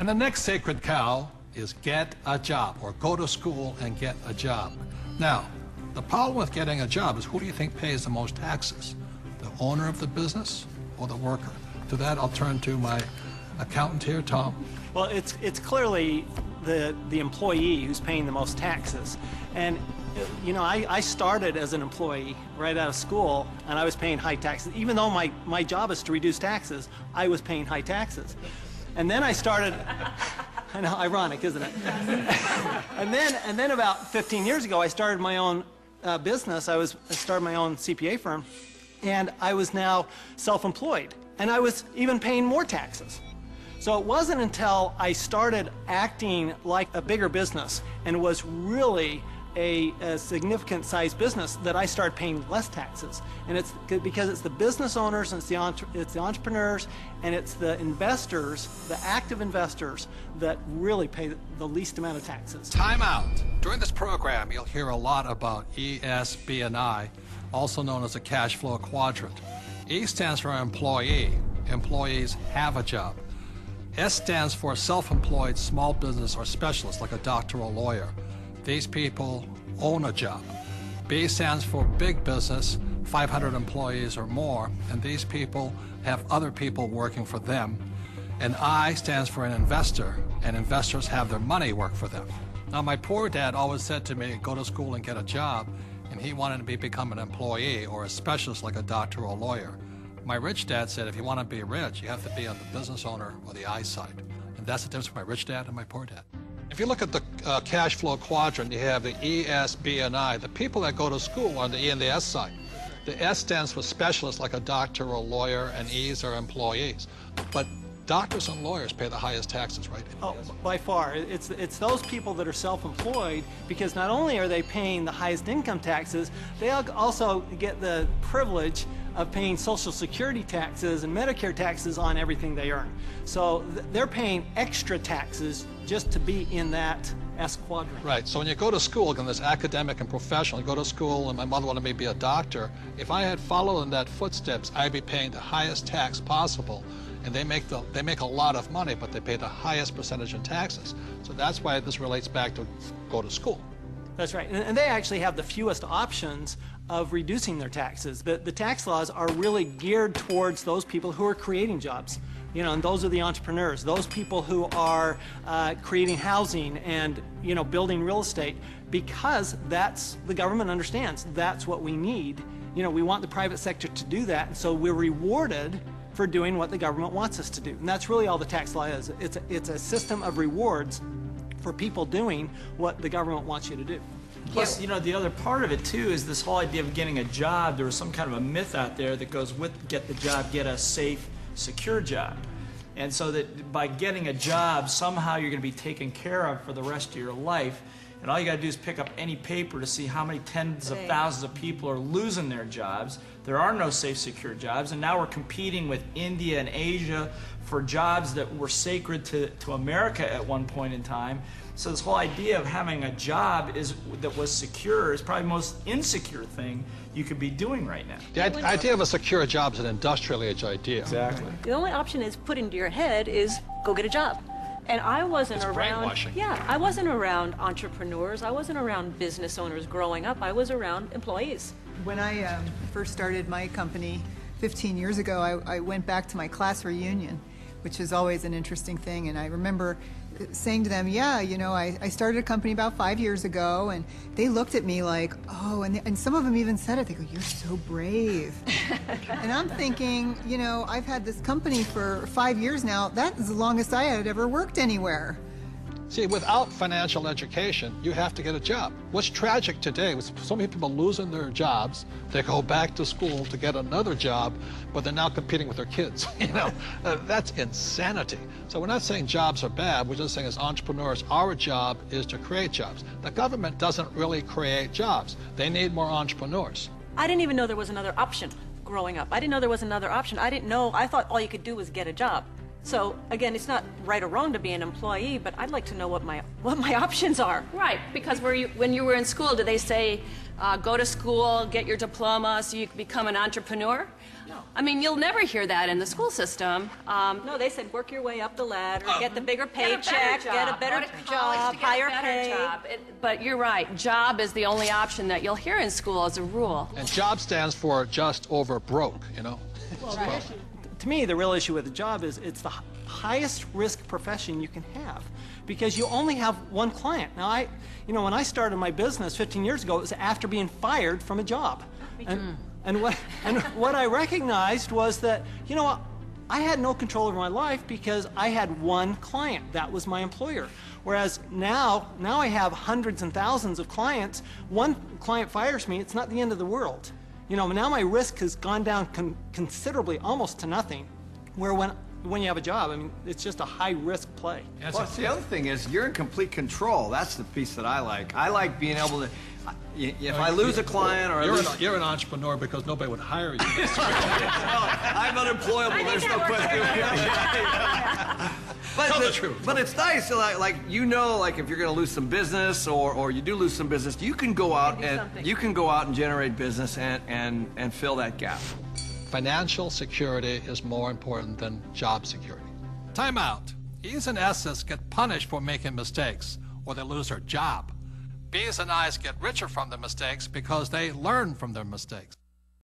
And the next sacred cow is get a job, or go to school and get a job. Now, the problem with getting a job is, who do you think pays the most taxes? The owner of the business or the worker? To that, I'll turn to my accountant here, Tom. Well, it's clearly the employee who's paying the most taxes. And you know, I started as an employee right out of school, and I was paying high taxes. Even though my job is to reduce taxes, I was paying high taxes. And then I started, I know, ironic, isn't it? and then about 15 years ago, I started my own business. I started my own CPA firm, and I was now self-employed, and I was even paying more taxes. So it wasn't until I started acting like a bigger business and was really a significant sized business that I started paying less taxes. And it's because it's the business owners, and it's the entrepreneurs, and it's the investors, the active investors, that really pay the least amount of taxes. Time out. During this program, you'll hear a lot about E, S, B, and I, also known as the cash flow quadrant. E stands for employee. Employees have a job. S stands for self-employed small business or specialist, like a doctor or lawyer. These people own a job. B stands for big business, 500 employees or more, and these people have other people working for them. And I stands for an investor, and investors have their money work for them. Now, my poor dad always said to me, go to school and get a job, and he wanted me to become an employee or a specialist like a doctor or a lawyer. My rich dad said, if you want to be rich, you have to be on the business owner or the I side. And that's the difference between my rich dad and my poor dad. If you look at the cash flow quadrant, you have the E, S, B, and I. The people that go to school are on the E and the S side. The S stands for specialists like a doctor or a lawyer, and E's are employees. But doctors and lawyers pay the highest taxes, right? Oh, by far. It's those people that are self-employed, because not only are they paying the highest income taxes, they also get the privilege of paying Social Security taxes and Medicare taxes on everything they earn. So they're paying extra taxes just to be in that S quadrant. Right. So when you go to school, again, there's academic and professional. You go to school, and my mother wanted me to be a doctor. If I had followed in that footsteps, I'd be paying the highest tax possible. And they make a lot of money, but they pay the highest percentage in taxes. So that's why this relates back to go to school. That's right. And they actually have the fewest options of reducing their taxes. The tax laws are really geared towards those people who are creating jobs. You know, and those are the entrepreneurs, those people who are creating housing and, you know, building real estate, because that's, the government understands that's what we need. You know, we want the private sector to do that, and so we're rewarded for doing what the government wants us to do. And that's really all the tax law is. It's a system of rewards for people doing what the government wants you to do. Plus, you know, the other part of it, too, is this whole idea of getting a job. There was some kind of a myth out there that goes with get the job, get a safe, secure job. And so that by getting a job, somehow you're going to be taken care of for the rest of your life. And all you got to do is pick up any paper to see how many tens of thousands of people are losing their jobs. There are no safe, secure jobs. And now we're competing with India and Asia for jobs that were sacred to America at one point in time. So this whole idea of having a job that was secure is probably the most insecure thing you could be doing right now. The idea of a secure job is an industrial age idea. Exactly. The only option is put into your head is go get a job. And I wasn't around, brainwashing. Yeah, I wasn't around entrepreneurs. I wasn't around business owners growing up. I was around employees. When I first started my company 15 years ago, I went back to my class reunion, which is always an interesting thing. And I remember saying to them, yeah, you know, I started a company about 5 years ago, and they looked at me like, oh, and some of them even said it. They go, you're so brave. And I'm thinking, you know, I've had this company for 5 years now. That is the longest I had ever worked anywhere. See, without financial education, you have to get a job. What's tragic today is so many people losing their jobs, they go back to school to get another job, but they're now competing with their kids. You know, that's insanity. So we're not saying jobs are bad. We're just saying as entrepreneurs, our job is to create jobs. The government doesn't really create jobs. They need more entrepreneurs. I didn't even know there was another option growing up. I didn't know there was another option. I didn't know. I thought all you could do was get a job. So again, it's not right or wrong to be an employee, but I'd like to know what my options are. Right, because when you were in school, did they say go to school, get your diploma so you can become an entrepreneur? No. I mean, you'll never hear that in the school system. No, they said work your way up the ladder, get the bigger Get a better paycheck, job. get a better Go to college job, to get higher a better pay. job. But you're right, job is the only option that you'll hear in school as a rule. And job stands for just over broke, you know. To me, the real issue with the job is it's the highest risk profession you can have because you only have one client. Now, when I started my business 15 years ago, it was after being fired from a job. And what I recognized was that, I had no control over my life because I had one client. That was my employer. Whereas now I have hundreds and thousands of clients. One client fires me, it's not the end of the world. Now my risk has gone down considerably, almost to nothing. Where when you have a job, I mean, it's just a high-risk play. Plus, the other thing is you're in complete control. That's the piece that I like. I like being able to, if I lose a client or You're an entrepreneur because nobody would hire you. I'm unemployable. There's no question. Tell the truth. But it's nice, like if you're going to lose some business or you do lose some business, you can go out and generate business and fill that gap. Financial security is more important than job security. Time out. E's and S's get punished for making mistakes, or they lose their job. B's and I's get richer from their mistakes because they learn from their mistakes.